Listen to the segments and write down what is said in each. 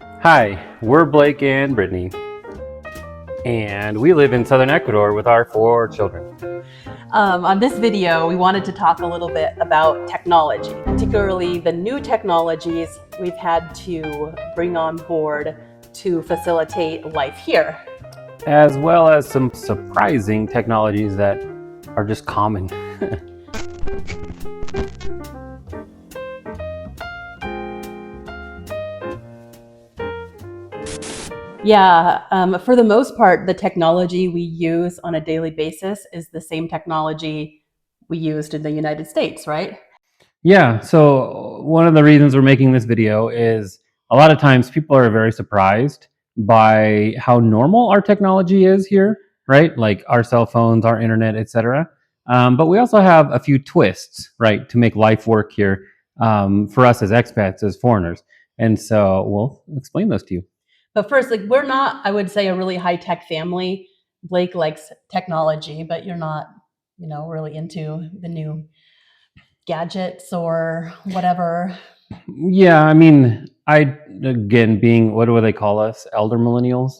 Hi, we're Blake and Brittany, and we live in southern Ecuador with our 4 children. On this video, we wanted to talk a little bit about technology, particularly the new technologies we've had to bring on board to facilitate life here. As well as some surprising technologies that are just common. Yeah, for the most part, the technology we use on a daily basis is the same technology we used in the United States, right? Yeah, so one of the reasons we're making this video is a lot of times people are very surprised by how normal our technology is here, right? Like our cell phones, our internet, etc. But we also have a few twists, right, to make life work here for us as expats, as foreigners. And so we'll explain those to you. But first, we're not, I would say, a really high-tech family. Blake likes technology, but you're not, really into the new gadgets or whatever. Yeah, I mean, again, being, what do they call us? Elder millennials,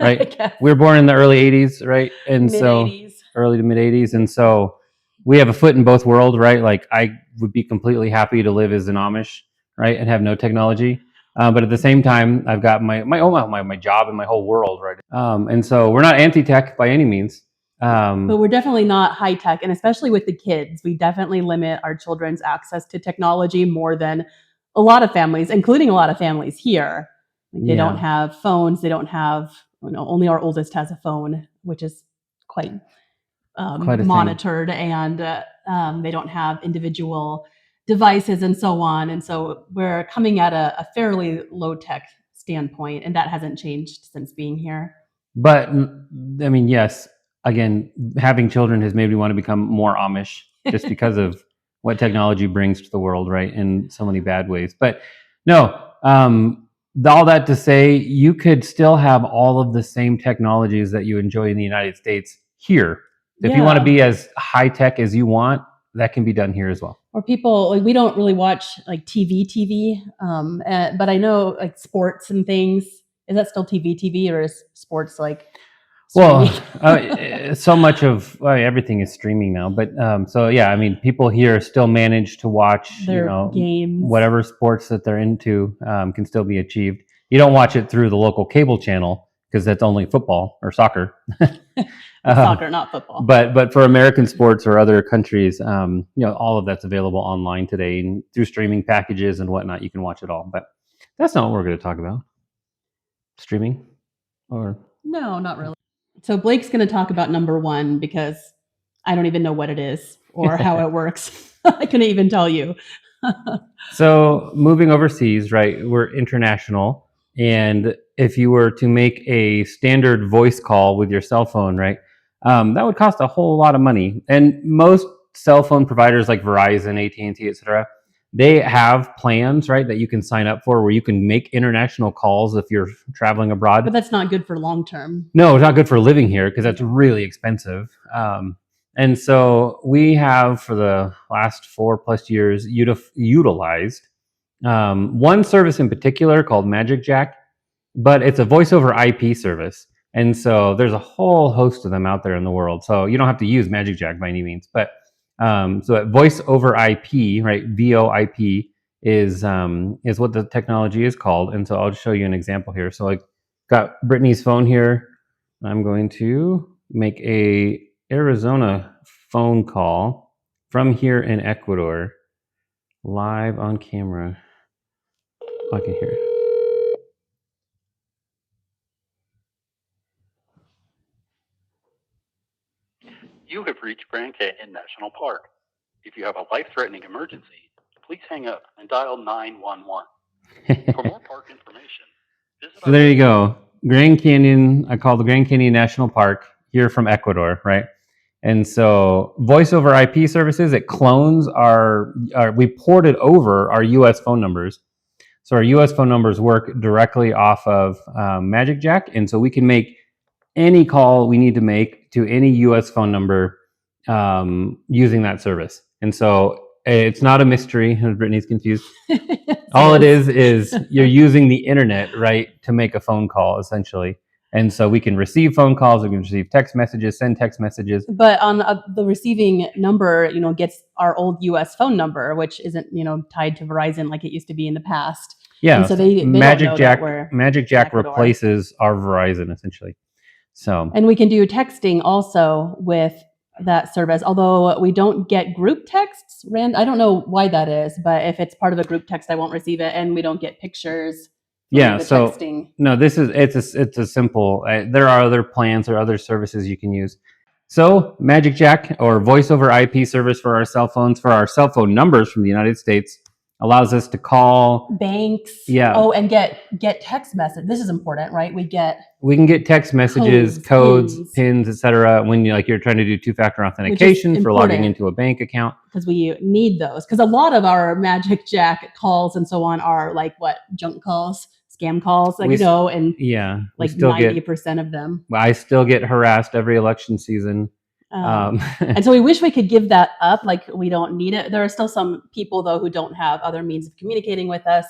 right? We were born in the early 80s, right? And Mid-80s. early to mid 80s. And so we have a foot in both worlds, right? Like I would be completely happy to live as an Amish, right? And have no technology. But at the same time, I've got my job and my whole world, right? And so we're not anti-tech by any means. But we're definitely not high tech. And especially with the kids, we definitely limit our children's access to technology more than a lot of families, including a lot of families here. They don't have phones. They don't have, only our oldest has a phone, which is quite monitored, and they don't have individual devices and so on. And so we're coming at a fairly low tech standpoint, and that hasn't changed since being here. But I mean, yes, again, having children has made me want to become more Amish just because of what technology brings to the world, right? In so many bad ways. But no, all that to say, you could still have all of the same technologies that you enjoy in the United States here. If you want to be as high tech as you want, that can be done here as well. Or people, we don't really watch TV, but I know sports and things. Is that still TV, or is sports like? Well, so much of everything is streaming now, but so yeah, I mean, people here still manage to watch their games, whatever sports that they're into can still be achieved. You don't watch it through the local cable channel because that's only football or soccer. Soccer, not football. But for American sports or other countries, all of that's available online today, and through streaming packages and whatnot, you can watch it all. But that's not what we're going to talk about. Streaming, or no, not really. So Blake's going to talk about number one because I don't even know what it is or how it works. I couldn't even tell you. So moving overseas, right? We're international. And if you were to make a standard voice call with your cell phone, right, that would cost a whole lot of money. And most cell phone providers like Verizon, AT&T, et cetera, they have plans, right, that you can sign up for where you can make international calls if you're traveling abroad. But that's not good for long term. No, it's not good for living here because that's really expensive. And so we have, for the last 4+ years, utilized one service in particular called Magic Jack, but it's a voice over IP service. And so there's a whole host of them out there in the world. So you don't have to use Magic Jack by any means. But so voice over IP, right? VoIP is what the technology is called. And so I'll just show you an example here. So I got Brittany's phone here. I'm going to make a Arizona phone call from here in Ecuador, live on camera. I can hear it. You have reached Grand Canyon National Park. If you have a life-threatening emergency, please hang up and dial 911. For more park information, visit So there you go. Grand Canyon, I call the Grand Canyon National Park here from Ecuador, right? And so voice over IP services, it clones we ported over our US phone numbers. So our US phone numbers work directly off of Magic Jack. And so we can make any call we need to make to any US phone number using that service. And so it's not a mystery. Brittany's confused. Yes, All it yes. is you're using the internet, right, to make a phone call, essentially. And so we can receive phone calls, we can receive text messages, send text messages. But on the receiving number, gets our old U.S. phone number, which isn't, tied to Verizon like it used to be in the past. Yeah, And so they don't know that we're Magic Jack Ecuador. replaces our Verizon, essentially. So And we can do texting also with that service, although we don't get group texts. I don't know why that is, but if it's part of a group text, I won't receive it, and we don't get pictures. yeah, The so texting. no, it's a simple. There are other plans or other services you can use. So Magic Jack, or voice over IP service for our cell phones, for our cell phone numbers from the United States, allows us to call Banks. Yeah. Oh, and get text message. This is important, right? We can get text messages, codes, pins, etc. When you're trying to do two-factor authentication for logging into a bank account, because we need those. Because a lot of our Magic Jack calls and so on are like junk calls, scam calls, and yeah, like 90% of them. I still get harassed every election season. And so we wish we could give that up. Like, we don't need it. There are still some people though who don't have other means of communicating with us,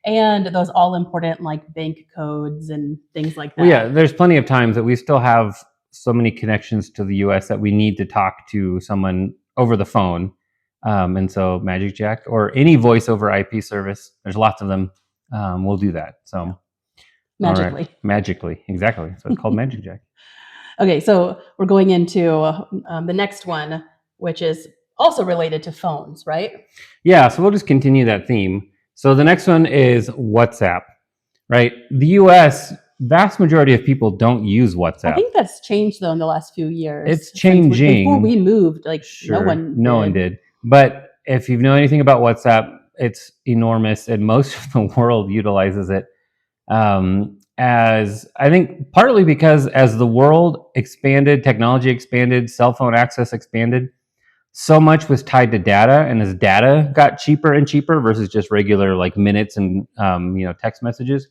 and those all important like bank codes and things like that. Well, yeah, there's plenty of times that we still have so many connections to the US that we need to talk to someone over the phone. And so Magic Jack or any voice over IP service, there's lots of them, will do that. So magically. Magically, exactly. So it's called Magic Jack. Okay, so we're going into the next one, which is also related to phones, right? Yeah, so we'll just continue that theme. So the next one is WhatsApp, right? The US, vast majority of people don't use WhatsApp. I think that's changed though in the last few years. It's changing. Before we moved, like sure, no one did. But if you know anything about WhatsApp, it's enormous, and most of the world utilizes it. As I think partly because as the world expanded, technology expanded, cell phone access expanded, so much was tied to data, and as data got cheaper and cheaper versus just regular like minutes and text messages,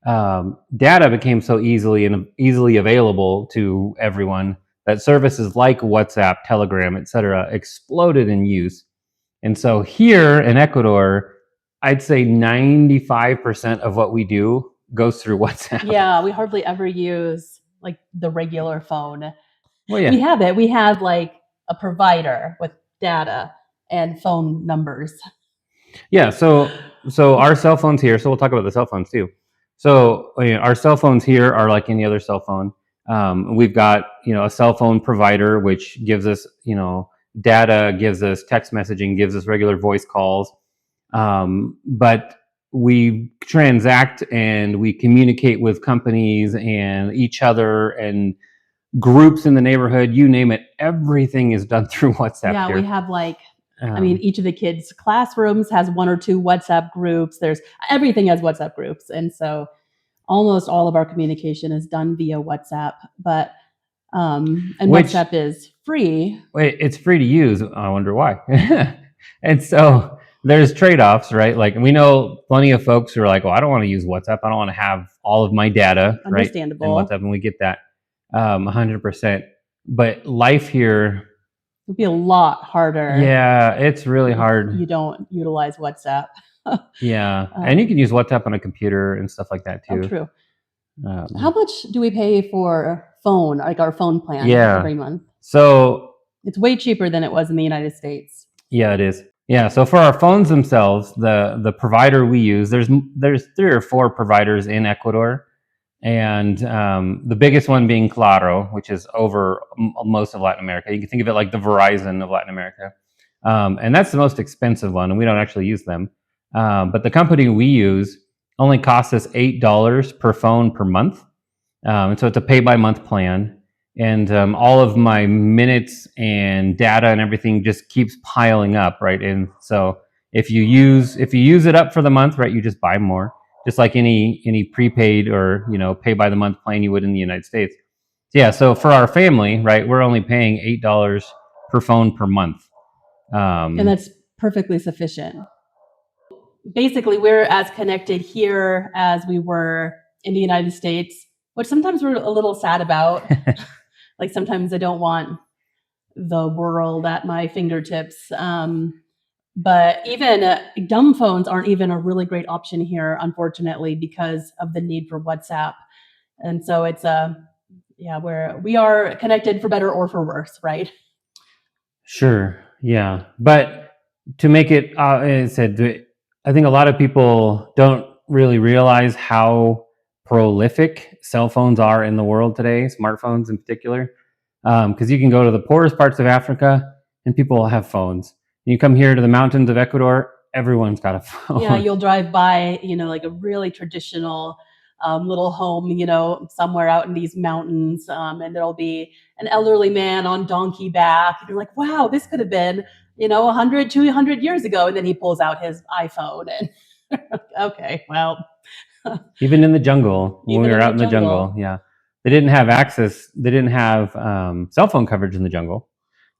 data became so easily available to everyone that services like WhatsApp, Telegram, etc., exploded in use. And so here in Ecuador, I'd say 95% of what we do goes through WhatsApp. Yeah, we hardly ever use like the regular phone. Well, yeah. We have it. We have like a provider with data and phone numbers. Yeah, so our cell phones here, so we'll talk about the cell phones too. So our cell phones here are like any other cell phone. We've got a cell phone provider which gives us data, gives us text messaging, gives us regular voice calls, but we transact and we communicate with companies and each other and groups in the neighborhood, you name it, everything is done through WhatsApp. Yeah, here. we have like each of the kids' classrooms has one or two WhatsApp groups. Everything has WhatsApp groups, and so almost all of our communication is done via WhatsApp. But WhatsApp is free. Wait, it's free to use. I wonder why. And so there's trade-offs, right? Like we know plenty of folks who are like, "Well, I don't want to use WhatsApp. I don't want to have all of my data, Understandable. right, in WhatsApp," and we get that 100%. But life here would be a lot harder. Yeah, it's really hard. You don't utilize WhatsApp. Yeah, and you can use WhatsApp on a computer and stuff like that too. Oh, true. How much do we pay for phone, like our phone plan, every month? So it's way cheaper than it was in the United States. Yeah, it is. Yeah, so for our phones themselves, the provider we use, there's 3 or 4 providers in Ecuador, and the biggest one being Claro, which is over most of Latin America. You can think of it like the Verizon of Latin America, and that's the most expensive one, and we don't actually use them. But the company we use only costs us $8 per phone per month, and so it's a pay-by-month plan. And all of my minutes and data and everything just keeps piling up, right? And so if you use it up for the month, right, you just buy more, just like any prepaid or pay by the month plan you would in the United States. Yeah. So for our family, right, we're only paying $8 per phone per month, and that's perfectly sufficient. Basically, we're as connected here as we were in the United States, which sometimes we're a little sad about. Like sometimes I don't want the world at my fingertips. But even dumb phones aren't even a really great option here, unfortunately, because of the need for WhatsApp. And so it's we are connected for better or for worse, right? Sure. Yeah. But to make it, I think a lot of people don't really realize how prolific cell phones are in the world today, smartphones in particular. Because you can go to the poorest parts of Africa and people have phones. You come here to the mountains of Ecuador, everyone's got a phone. Yeah, you'll drive by, like a really traditional little home, somewhere out in these mountains, and there'll be an elderly man on donkey back. And you're like, wow, this could have been, 100, 200 years ago. And then he pulls out his iPhone and okay, well. Even in the jungle, when Even we were in out the in the jungle, yeah. They didn't have access, they didn't have cell phone coverage in the jungle,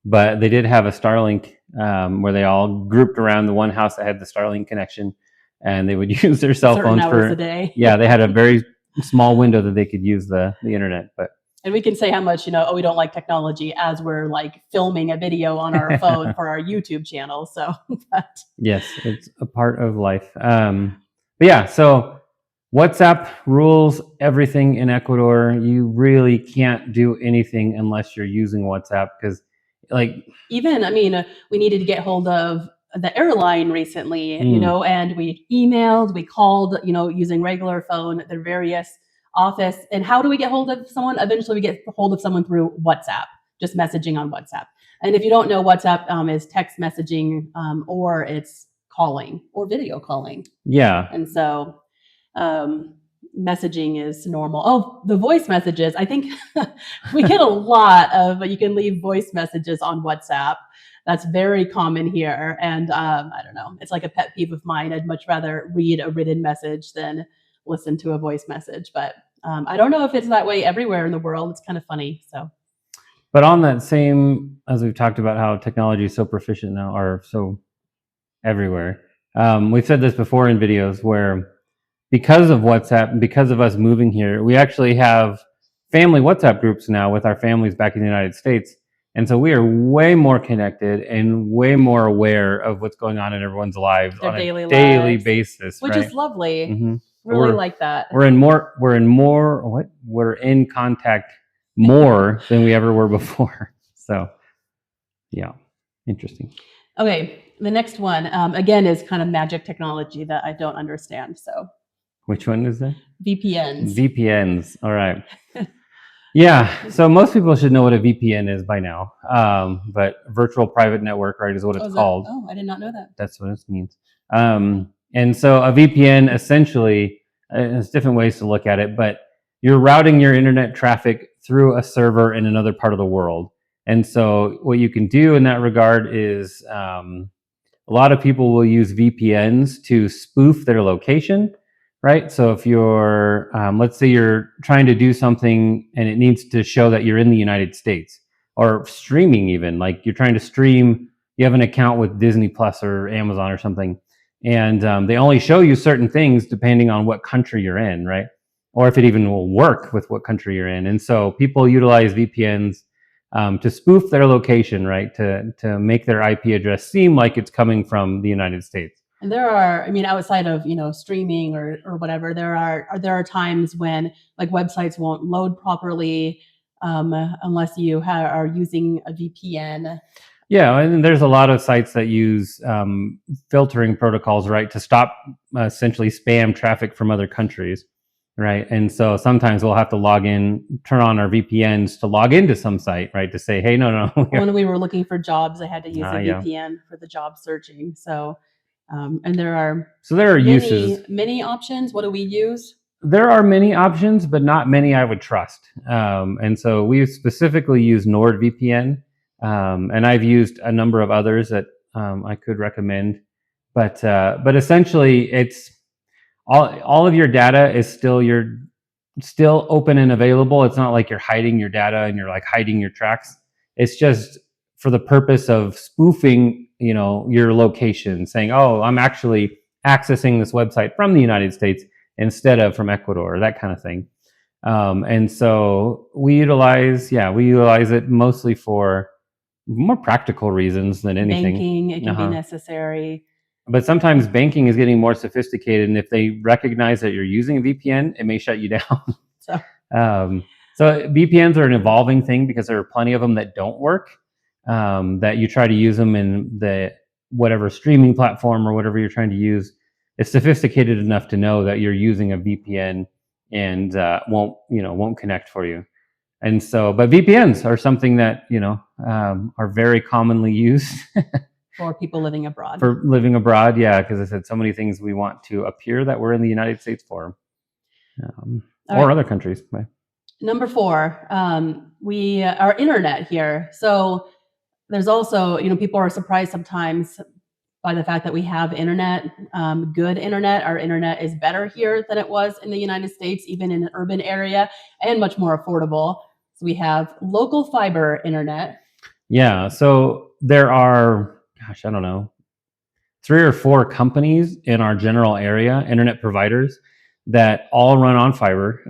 but they did have a Starlink where they all grouped around the one house that had the Starlink connection, and they would use their cell certain phones hours for a day. Yeah, they had a very small window that they could use the internet. But And we can say how much, we don't like technology as we're like filming a video on our phone for our YouTube channel. So, but yes, it's a part of life. But yeah, so WhatsApp rules everything in Ecuador. You really can't do anything unless you're using WhatsApp because, like, even, we needed to get hold of the airline recently, and we emailed, we called, using regular phone, their various office. And how do we get hold of someone? Eventually, we get hold of someone through WhatsApp, just messaging on WhatsApp. And if you don't know, WhatsApp is text messaging, or it's calling or video calling. yeah, And so messaging is normal. Oh, the voice messages. I think we get a lot of, you can leave voice messages on WhatsApp. That's very common here. And I don't know, it's like a pet peeve of mine. I'd much rather read a written message than listen to a voice message. But I don't know if it's that way everywhere in the world. It's kind of funny. So, but on that same, as we've talked about how technology is so proficient now, or so everywhere, we've said this before in videos where because of WhatsApp and because of us moving here, we actually have family WhatsApp groups now with our families back in the United States. And so we are way more connected and way more aware of what's going on in everyone's lives their on daily a daily lives, basis, which right? is lovely. Mhm. Really like that. We're in contact more than we ever were before. So, yeah, interesting. Okay, the next one, again, is kind of magic technology that I don't understand. So, Which one is that? VPNs. VPNs. All right. Yeah. So most people should know what a VPN is by now. But virtual private network, right, is what it's called. Oh, I did not know that. That's what it means. And so a VPN essentially, there's different ways to look at it, but you're routing your internet traffic through a server in another part of the world. And so what you can do in that regard is a lot of people will use VPNs to spoof their location, right? So if you're, let's say you're trying to do something and it needs to show that you're in the United States, or streaming even, like you're trying to stream, you have an account with Disney Plus or Amazon or something, and they only show you certain things depending on what country you're in, right? Or if it even will work with what country you're in. And so people utilize VPNs to spoof their location, right? To make their IP address seem like it's coming from the United States. And there are, outside of, streaming or whatever, there are times when like websites won't load properly unless you are using a VPN. Yeah, and there's a lot of sites that use filtering protocols, right, to stop essentially spam traffic from other countries, right? And so sometimes we'll have to log in, turn on our VPNs to log into some site, right, to say, hey, no. When we were looking for jobs, I had to use a VPN for the job searching. So, and there are uses. Many options. What do we use? There are many options, but not many I would trust. And so we specifically use NordVPN. And I've used a number of others that I could recommend, but essentially, it's all of your data is still open and available. It's not like you're hiding your data and you're like hiding your tracks. It's just for the purpose of spoofing, your location, saying, "Oh, I'm actually accessing this website from the United States instead of from Ecuador," that kind of thing. And so we utilize it mostly for more practical reasons than anything. Banking, it can be necessary. But sometimes banking is getting more sophisticated, and if they recognize that you're using a VPN, it may shut you down. So VPNs are an evolving thing because there are plenty of them that don't work. That you try to use them in the whatever streaming platform or whatever you're trying to use. It's sophisticated enough to know that you're using a VPN and won't connect for you. And so, but VPNs are something that are very commonly used. For people living abroad. For living abroad, yeah, because I said so many things we want to appear that we're in the United States for, or other countries. Right. Number 4, our internet here. So there's also, people are surprised sometimes by the fact that we have internet, good internet. Our internet is better here than it was in the United States, even in an urban area, and much more affordable. So we have local fiber internet. Yeah, so there are, I don't know, 3 or 4 companies in our general area, internet providers, that all run on fiber.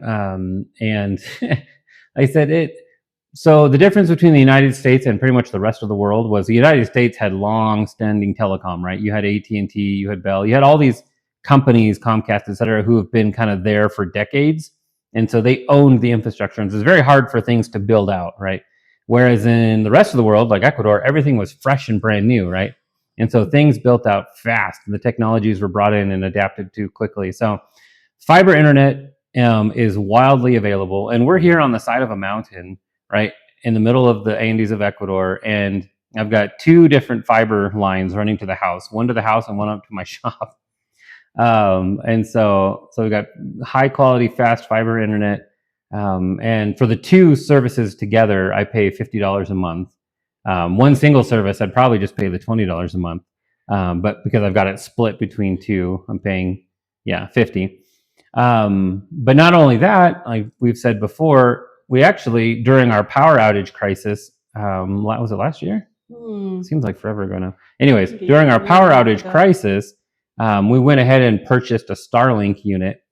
And like I said, so the difference between the United States and pretty much the rest of the world was the United States had long-standing telecom, right? You had AT&T, you had Bell, you had all these companies, Comcast, et cetera, who have been kind of there for decades. And so they owned the infrastructure. And so it's very hard for things to build out, right? Whereas in the rest of the world, like Ecuador, everything was fresh and brand new, right? And so things built out fast. The technologies were brought in and adapted to quickly. So fiber internet is wildly available. And we're here on the side of a mountain, right, in the middle of the Andes of Ecuador. And I've got 2 different fiber lines running to the house, one to the house and one up to my shop. And so we've got high quality, fast fiber internet. And for the 2 services together, I pay $50 a month. One single service, I'd probably just pay the $20 a month. But because I've got it split between 2, I'm paying, $50. But not only that, like we've said before, we actually, during our power outage crisis, was it last year? Seems like forever ago now. Anyways, during our power outage crisis, we went ahead and purchased a Starlink unit.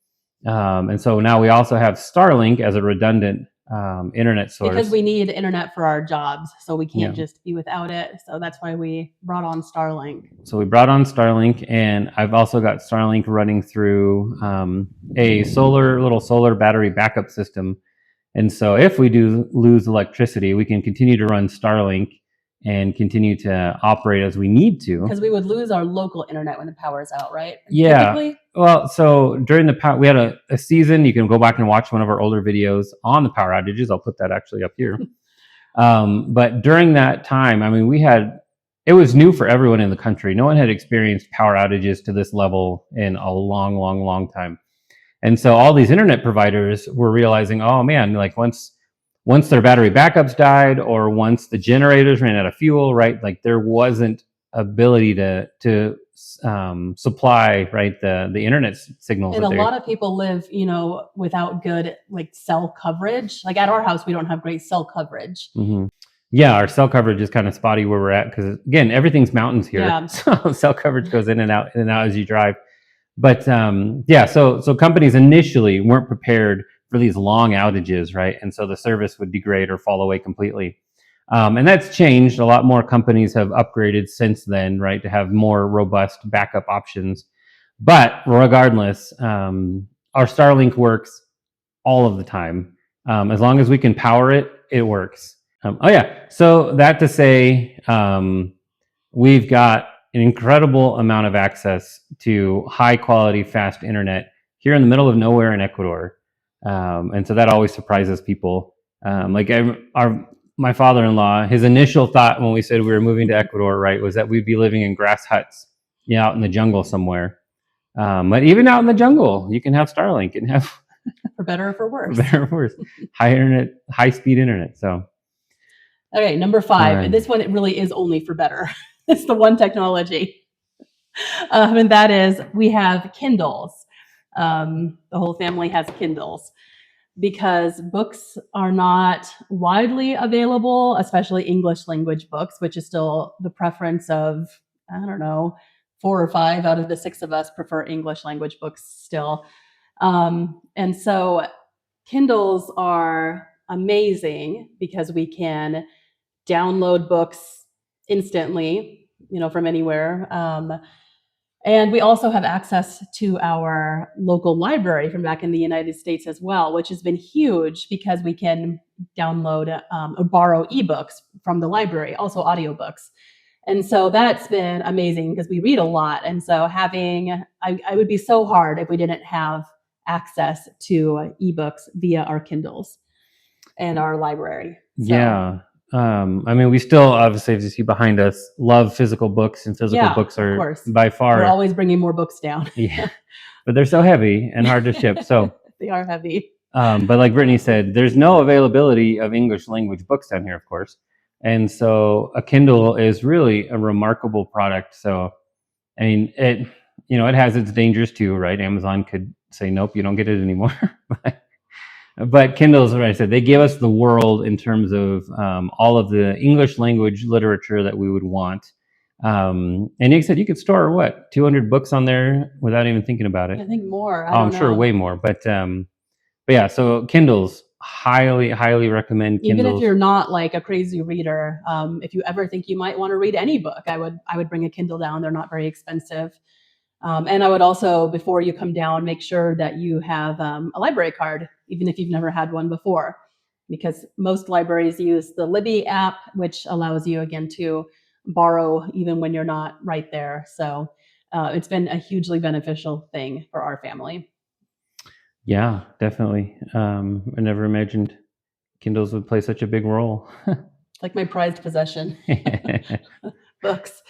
And so now we also have Starlink as a redundant internet source. Because we need internet for our jobs, so we can't just be without it. So that's why we brought on Starlink. So we brought on Starlink, and I've also got Starlink running through a little solar battery backup system. And so if we do lose electricity, we can continue to run Starlink and continue to operate as we need to. Because we would lose our local internet when the power's out, right? Yeah. Typically? Well, so during the we had a season. You can go back and watch one of our older videos on the power outages. I'll put that actually up here. But during that time, I mean, it was new for everyone in the country. No one had experienced power outages to this level in a long, long, long time. And so all these internet providers were realizing, oh man, like once their battery backups died or once the generators ran out of fuel, right? Like there wasn't ability to supply, right, the internet signals. And a lot of people live, without good like cell coverage. Like at our house, we don't have great cell coverage. Mm-hmm. Yeah, our cell coverage is kind of spotty where we're at because again, everything's mountains here. Yeah. So cell coverage goes in and out as you drive. But so companies initially weren't prepared for these long outages, right? And so the service would degrade or fall away completely. And that's changed. A lot more companies have upgraded since then, right, to have more robust backup options. But regardless, our Starlink works all of the time. As long as we can power it, it works. So that to say, we've got an incredible amount of access to high quality, fast internet here in the middle of nowhere in Ecuador. And so that always surprises people. My father-in-law, his initial thought when we said we were moving to Ecuador, right, was that we'd be living in grass huts, out in the jungle somewhere. But even out in the jungle, you can have Starlink and have for better or for worse. For better or worse. High speed internet. So okay, number 5. Right. This one, it really is only for better. It's the one technology. And that is we have Kindles. The whole family has Kindles because books are not widely available, especially English language books, which is still the preference of, 4 or 5 out of the 6 of us prefer English language books still. And so Kindles are amazing because we can download books instantly, from anywhere. And we also have access to our local library from back in the United States as well, which has been huge because we can download or borrow ebooks from the library, also audiobooks. And so that's been amazing because we read a lot. And so I would be so hard if we didn't have access to ebooks via our Kindles and our library. So, Yeah. I mean, we still, obviously, as you see behind us, love physical books, and physical books of are course. by We're far, always bringing more books down. yeah, but they're so heavy and hard to ship. So, They are heavy. but like Brittany said, there's no availability of English language books down here, of course. And so a Kindle is really a remarkable product. So, I mean, it has its dangers too, right? Amazon could say, nope, you don't get it anymore. But Kindles, what I said, they give us the world in terms of all of the English language literature that we would want. And you said you could store 200 books on there without even thinking about it. I think more. I'm sure way more. But yeah, so Kindles, highly, highly recommend Kindles. Even if you're not like a crazy reader, if you ever think you might want to read any book, I would bring a Kindle down. They're not very expensive. And I would also, before you come down, make sure that you have a library card, even if you've never had one before, because most libraries use the Libby app, which allows you, again, to borrow even when you're not right there. So it's been a hugely beneficial thing for our family. Yeah, definitely. I never imagined Kindles would play such a big role. Like my prized possession. Books.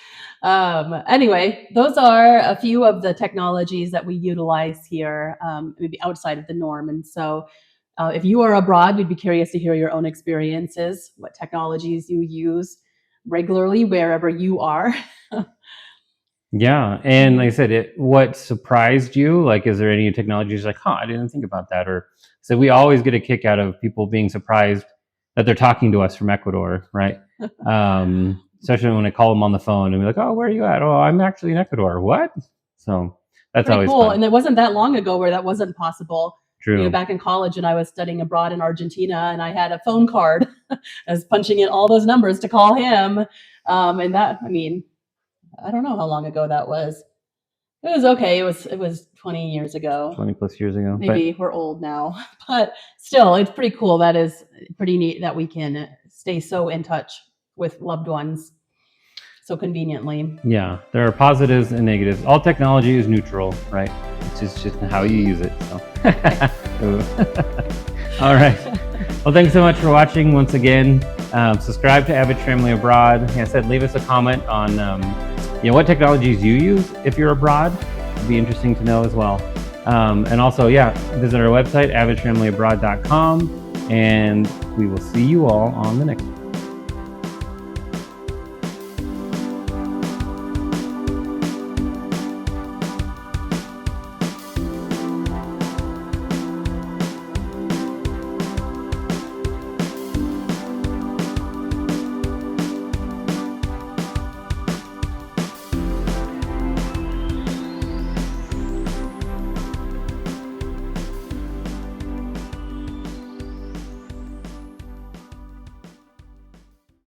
Anyway, those are a few of the technologies that we utilize here, maybe outside of the norm. And so if you are abroad, we'd be curious to hear your own experiences, what technologies you use regularly wherever you are. Yeah. And like I said, what surprised you? Like, is there any technologies like, I didn't think about that? Or so we always get a kick out of people being surprised that they're talking to us from Ecuador, right? Especially when I call them on the phone and be like, oh, where are you at? Oh, I'm actually in Ecuador. What? So that's pretty always cool. fun. And it wasn't that long ago where that wasn't possible. True. Back in college, and I was studying abroad in Argentina, and I had a phone card. I was punching in all those numbers to call him. And that, I don't know how long ago that was. It was okay. It was 20 years ago. 20 plus years ago. Maybe we're old now, but still, it's pretty cool. That is pretty neat that we can stay so in touch with loved ones so conveniently. Yeah, there are positives and negatives. All technology is neutral, right? It's just how you use it. So. All right. Well, thanks so much for watching once again. Subscribe to Avid Family Abroad. Like I said, leave us a comment on what technologies you use if you're abroad. It'd be interesting to know as well. And also, visit our website, avidfamilyabroad.com, and we will see you all on the next one.